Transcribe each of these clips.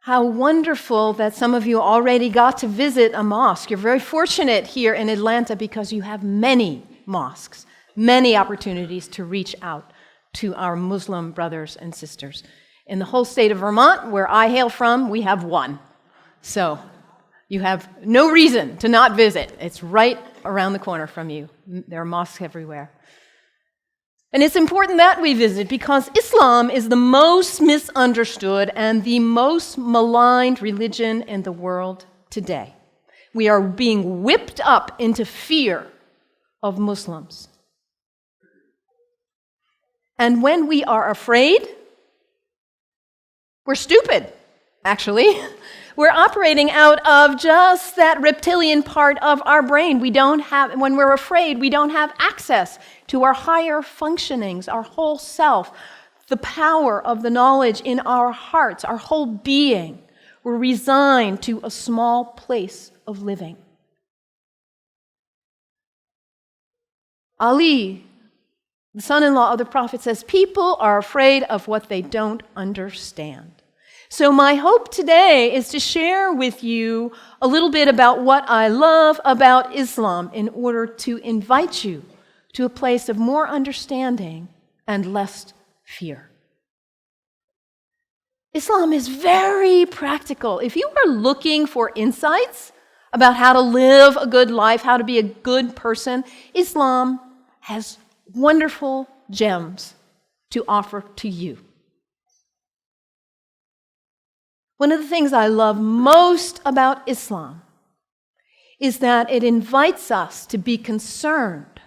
How wonderful that some of you already got to visit a mosque. You're very fortunate here in Atlanta because you have many mosques, many opportunities to reach out to our Muslim brothers and sisters. In the whole state of Vermont, where I hail from, we have one. So you have no reason to not visit. It's right around the corner from you. There are mosques everywhere. And it's important that we visit because Islam is the most misunderstood and the most maligned religion in the world today. We are being whipped up into fear of Muslims. And when we are afraid, we're stupid, actually. We're operating out of just that reptilian part of our brain. When we're afraid, we don't have access to our higher functionings, our whole self, the power of the knowledge in our hearts, our whole being. We're resigned to a small place of living. Ali, the son-in-law of the Prophet, says, people are afraid of what they don't understand. So my hope today is to share with you a little bit about what I love about Islam in order to invite you to a place of more understanding and less fear. Islam is very practical. If you are looking for insights about how to live a good life, how to be a good person, Islam has wonderful gems to offer to you. One of the things I love most about Islam is that it invites us to be concerned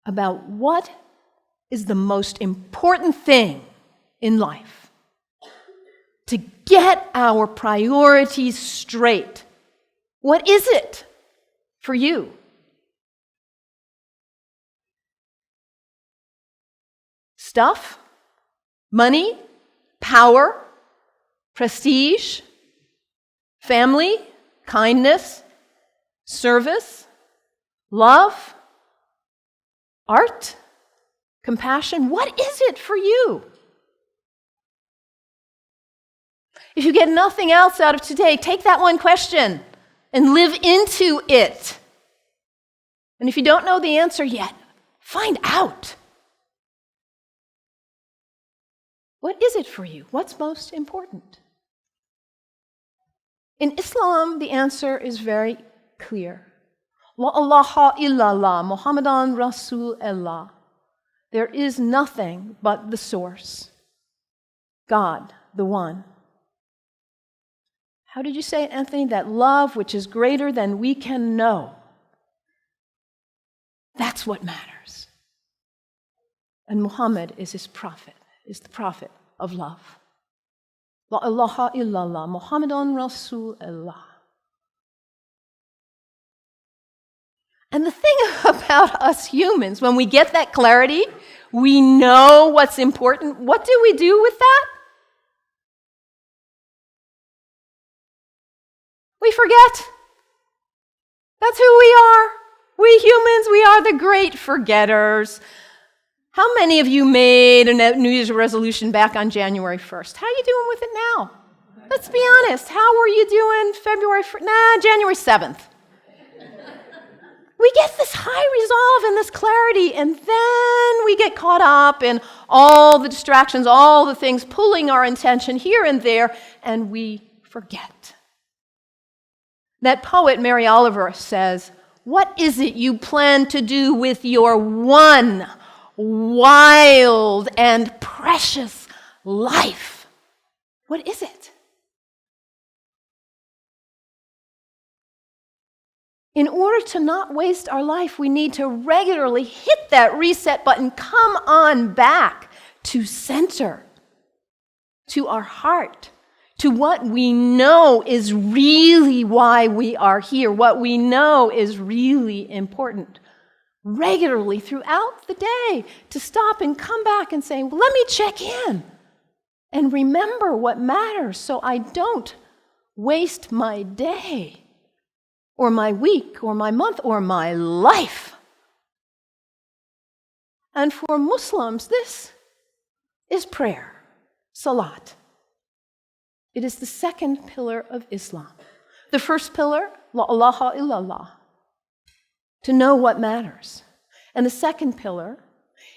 about what is the most important thing in life. To get our priorities straight. What is it for you? Stuff? Money? Power, prestige, family, kindness, service, love, art, compassion. What is it for you? If you get nothing else out of today, take that one question and live into it. And if you don't know the answer yet, find out. What is it for you? What's most important? In Islam, the answer is very clear. La ilaha illallah, Muhammadan Rasulullah. There is nothing but the source. God, the one. How did you say it, Anthony? That love which is greater than we can know. That's what matters. And Muhammad is his prophet. Is the prophet of love. La ilaha illallah, Muhammadan Rasulullah. And the thing about us humans, when we get that clarity, we know what's important. What do we do with that? We forget. That's who we are. We humans, we are the great forgetters. How many of you made a New Year's resolution back on January 1st? How are you doing with it now? Let's be honest. How were you doing January 7th? We get this high resolve and this clarity, and then we get caught up in all the distractions, all the things pulling our attention here and there, and we forget. That poet, Mary Oliver, says, what is it you plan to do with your one wild and precious life? What is it? In order to not waste our life, we need to regularly hit that reset button, come on back to center, to our heart, to what we know is really why we are here, what we know is really important. Regularly throughout the day to stop and come back and say, well, let me check in and remember what matters so I don't waste my day or my week or my month or my life. And for Muslims, this is prayer, salat. It is the second pillar of Islam. The first pillar, la ilaha illallah, to know what matters. And the second pillar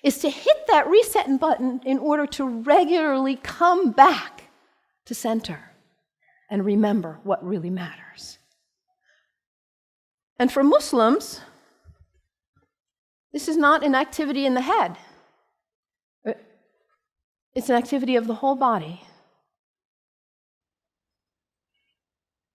is to hit that reset button in order to regularly come back to center and remember what really matters. And for Muslims, this is not an activity in the head. It's an activity of the whole body.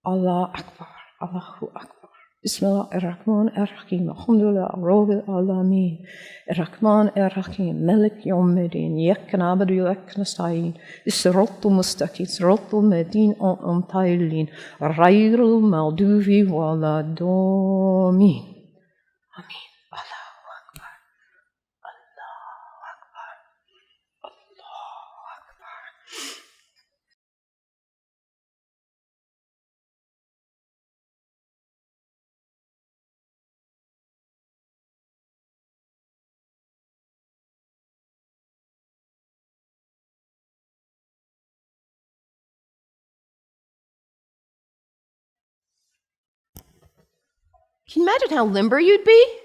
Allah Akbar, Allahu Akbar. Bismillah ar-Rahman ar-Rahim. Alhamdulillah, Rabbil Alameen. Ar-Rahman ar-Rahim. Malik Yawmiddin. Iyyak na'budu wa iyyak nasta'in. As-siratal mustaqim. Siratal ladhina an'amta alayhim. Ghayril maghdubi waladdallin. Amin. Allahu Akbar. Allahu Akbar. Allahu Akbar. Can you imagine how limber you'd be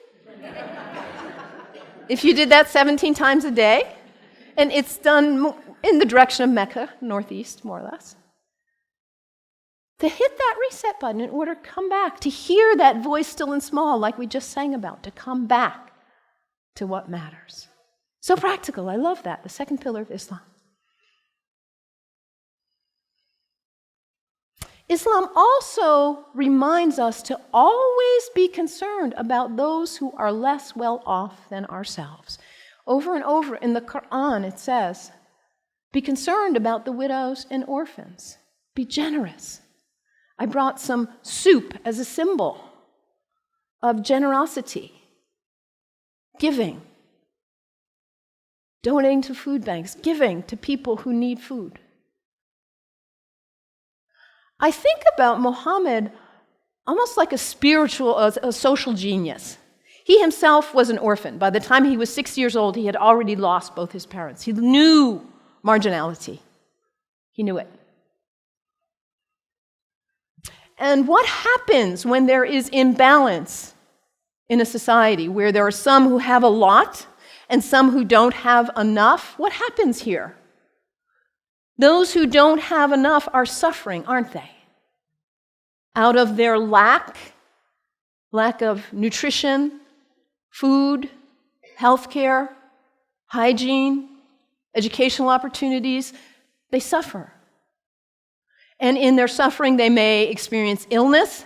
if you did that 17 times a day? And it's done in the direction of Mecca, northeast, more or less. To hit that reset button in order to come back, to hear that voice still and small, like we just sang about, to come back to what matters. So practical, I love that, the second pillar of Islam. Islam also reminds us to always be concerned about those who are less well off than ourselves. Over and over in the Quran it says, be concerned about the widows and orphans. Be generous. I brought some soup as a symbol of generosity, giving, donating to food banks, giving to people who need food. I think about Muhammad almost like a social genius. He himself was an orphan. By the time he was 6 years old, he had already lost both his parents. He knew marginality. He knew it. And what happens when there is imbalance in a society where there are some who have a lot and some who don't have enough? What happens here? Those who don't have enough are suffering, aren't they? Out of their lack of nutrition, food, healthcare, hygiene, educational opportunities, they suffer. And in their suffering, they may experience illness.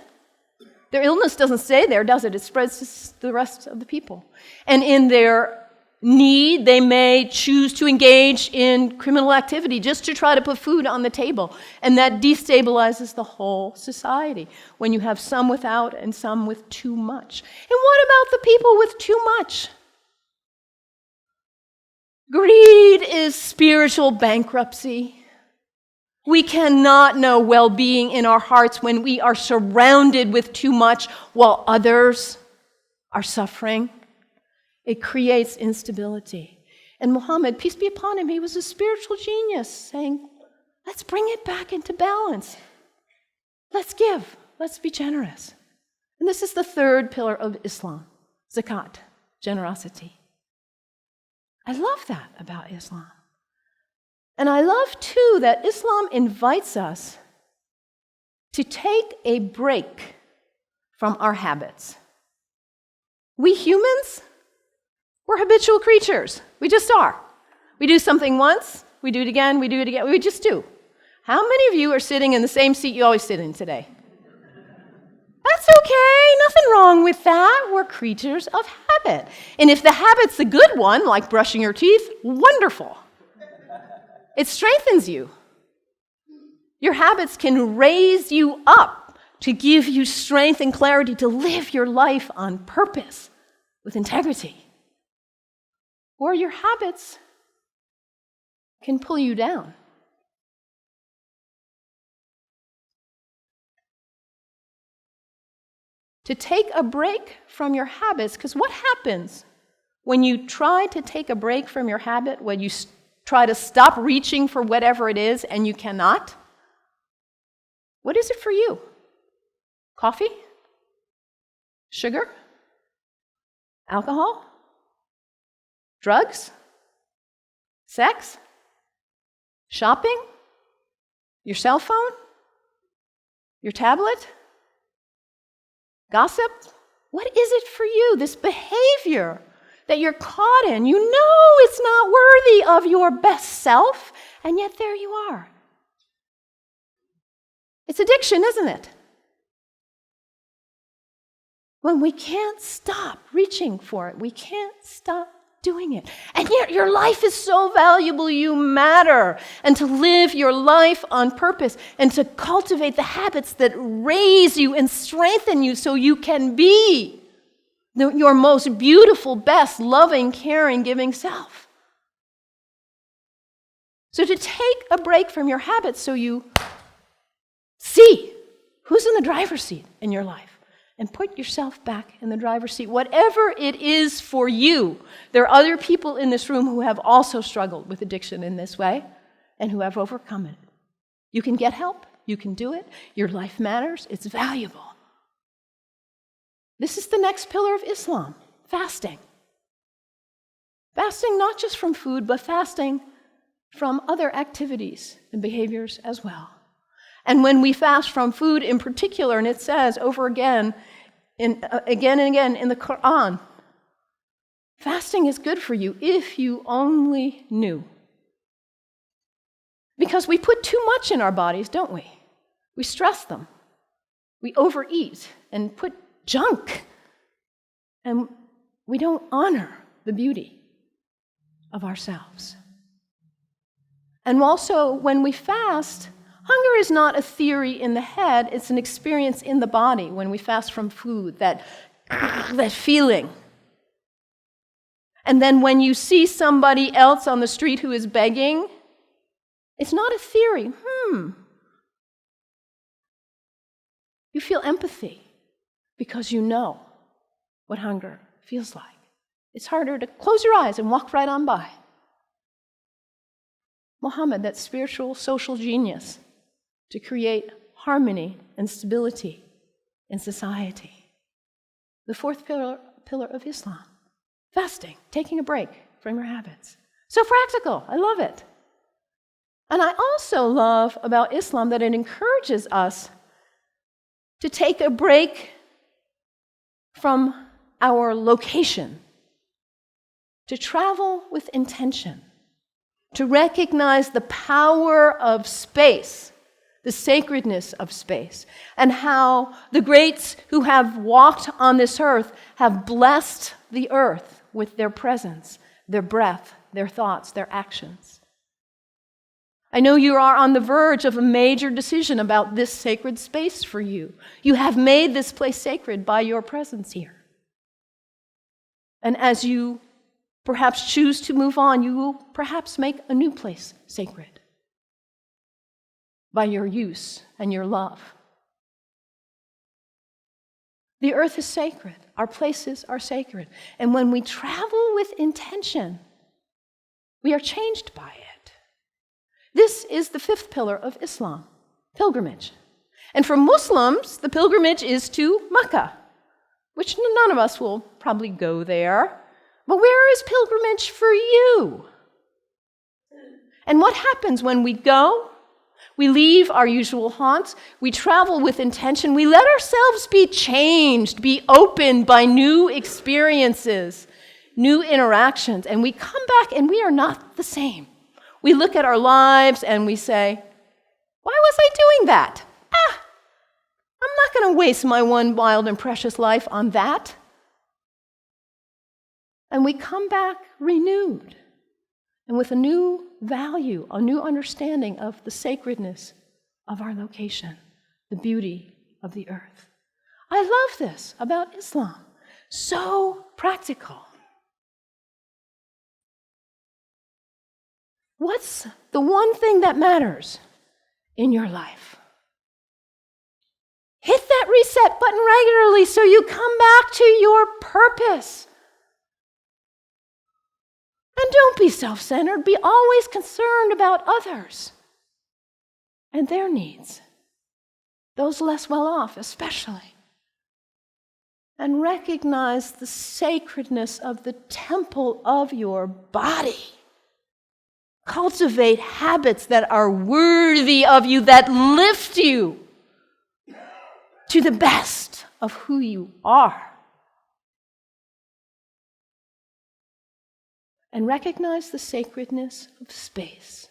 Their illness doesn't stay there, does it? It spreads to the rest of the people. And in their need, they may choose to engage in criminal activity just to try to put food on the table. And that destabilizes the whole society when you have some without and some with too much. And what about the people with too much? Greed is spiritual bankruptcy. We cannot know well-being in our hearts when we are surrounded with too much while others are suffering. It creates instability. And Muhammad, peace be upon him, he was a spiritual genius, saying, let's bring it back into balance. Let's give. Let's be generous. And this is the third pillar of Islam, zakat, generosity. I love that about Islam. And I love, too, that Islam invites us to take a break from our habits. We humans, we're habitual creatures. We just are. We do something once, we do it again, we just do. How many of you are sitting in the same seat you always sit in today? That's okay, nothing wrong with that. We're creatures of habit. And if the habit's a good one, like brushing your teeth, wonderful. It strengthens you. Your habits can raise you up to give you strength and clarity to live your life on purpose with integrity. Or your habits can pull you down. To take a break from your habits, because what happens when you try to take a break from your habit, when you try to stop reaching for whatever it is and you cannot? What is it for you? Coffee? Sugar? Alcohol? Drugs? Sex? Shopping? Your cell phone? Your tablet? Gossip? What is it for you, this behavior that you're caught in? You know it's not worthy of your best self, and yet there you are. It's addiction, isn't it? When we can't stop reaching for it, we can't stop doing it. And yet your life is so valuable, you matter. And to live your life on purpose and to cultivate the habits that raise you and strengthen you so you can be your most beautiful, best, loving, caring, giving self. So to take a break from your habits so you see who's in the driver's seat in your life. And put yourself back in the driver's seat, whatever it is for you. There are other people in this room who have also struggled with addiction in this way and who have overcome it. You can get help. You can do it. Your life matters. It's valuable. This is the next pillar of Islam, fasting. Fasting not just from food, but fasting from other activities and behaviors as well. And when we fast from food in particular, and it says over again and again in the Quran, fasting is good for you if you only knew. Because we put too much in our bodies, don't we? We stress them. We overeat and put junk. And we don't honor the beauty of ourselves. And also, when we fast, hunger is not a theory in the head, it's an experience in the body when we fast from food, that feeling. And then when you see somebody else on the street who is begging, it's not a theory. You feel empathy because you know what hunger feels like. It's harder to close your eyes and walk right on by. Muhammad, that spiritual social genius, to create harmony and stability in society. The fourth pillar of Islam, fasting, taking a break from your habits. So practical, I love it. And I also love about Islam that it encourages us to take a break from our location, to travel with intention, to recognize the power of space, the sacredness of space, and how the greats who have walked on this earth have blessed the earth with their presence, their breath, their thoughts, their actions. I know you are on the verge of a major decision about this sacred space for you. You have made this place sacred by your presence here. And as you perhaps choose to move on, you will perhaps make a new place sacred by your use and your love. The earth is sacred. Our places are sacred. And when we travel with intention, we are changed by it. This is the fifth pillar of Islam, pilgrimage. And for Muslims, the pilgrimage is to Mecca, which none of us will probably go there. But where is pilgrimage for you? And what happens when we go? We leave our usual haunts. We travel with intention. We let ourselves be changed, be opened by new experiences, new interactions. And we come back and we are not the same. We look at our lives and we say, why was I doing that? I'm not going to waste my one wild and precious life on that. And we come back renewed and with a new value, a new understanding of the sacredness of our location, the beauty of the earth. I love this about Islam. So practical. What's the one thing that matters in your life? Hit that reset button regularly so you come back to your purpose. And don't be self-centered. Be always concerned about others and their needs. those less well off especially. And recognize the sacredness of the temple of your body. Cultivate habits that are worthy of you, that lift you to the best of who you are. And recognize the sacredness of space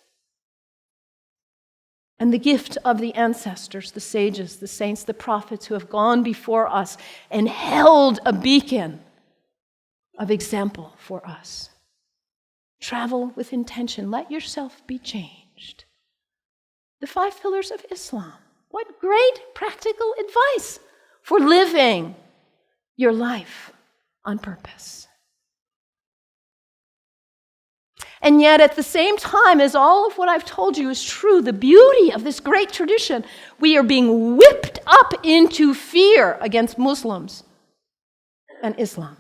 and the gift of the ancestors, the sages, the saints, the prophets who have gone before us and held a beacon of example for us. Travel with intention. Let yourself be changed. The 5 pillars of Islam. What great practical advice for living your life on purpose. And yet, at the same time as all of what I've told you is true, the beauty of this great tradition, we are being whipped up into fear against Muslims and Islam.